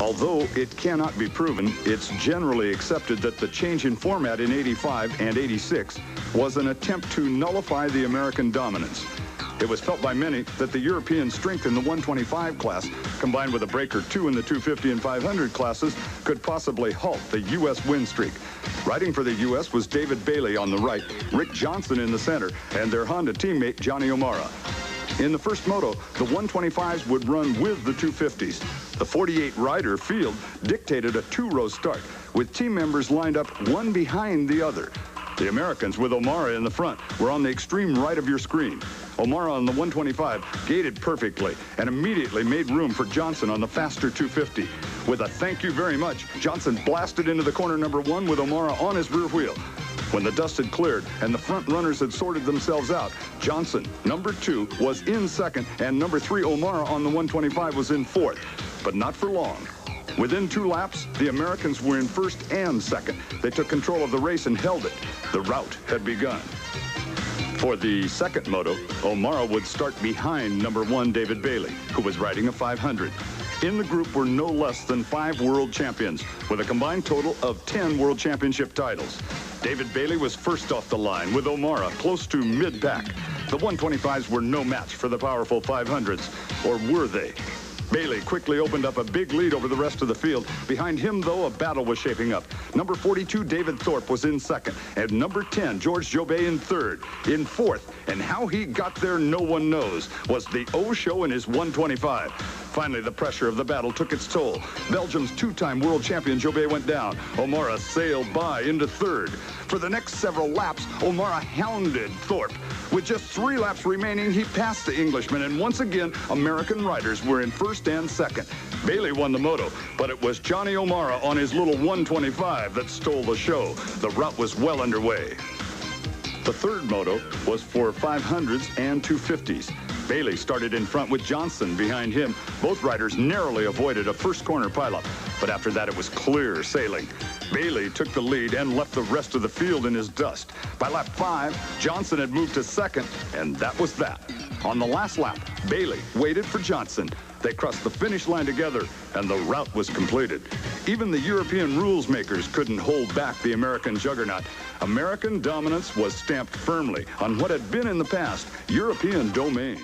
Although it cannot be proven, it's generally accepted that the change in format in '85 and '86 was an attempt to nullify the American dominance. It was felt by many that the European strength in the 125 class, combined with a break or two in the 250 and 500 classes, could possibly halt the U.S. win streak. Riding for the U.S. was David Bailey on the right, Rick Johnson in the center, and their Honda teammate Johnny O'Mara. In the first moto, the 125s would run with the 250s. The 48-rider field dictated a two-row start, with team members lined up one behind the other. The Americans, with O'Mara in the front, were on the extreme right of your screen. O'Mara on the 125 gated perfectly and immediately made room for Johnson on the faster 250. With a thank you very much, Johnson blasted into the corner number one with O'Mara on his rear wheel. When the dust had cleared and the front runners had sorted themselves out, Johnson, number 2, was in second, and number 3, O'Mara on the 125, was in fourth. But not for long. Within 2 laps, the Americans were in first and second. They took control of the race and held it. The rout had begun. For the second moto, O'Mara would start behind number 1, David Bailey, who was riding a 500. In the group were no less than 5 world champions, with a combined total of 10 world championship titles. David Bailey was first off the line, with O'Mara close to mid-pack. The 125s were no match for the powerful 500s, or were they? Bailey quickly opened up a big lead over the rest of the field. Behind him, though, a battle was shaping up. Number 42, David Thorpe, was in second, and number 10, George Jobet, in third. In fourth, and how he got there no one knows, was the O-Show in his 125. Finally, the pressure of the battle took its toll. Belgium's 2-time world champion Jobet went down. O'Mara sailed by into third. For the next several laps, O'Mara hounded Thorpe. With just 3 laps remaining, he passed the Englishman, and once again, American riders were in first and second. Bailey won the moto, but it was Johnny O'Mara on his little 125 that stole the show. The rout was well underway. The third moto was for 500s and 250s. Bailey started in front with Johnson behind him. Both riders narrowly avoided a first corner pileup, but after that it was clear sailing. Bailey took the lead and left the rest of the field in his dust. By lap 5, Johnson had moved to second, and that was that. On the last lap, Bailey waited for Johnson. They crossed the finish line together, and the rout was completed. Even the European rules makers couldn't hold back the American juggernaut. American dominance was stamped firmly on what had been in the past European domain.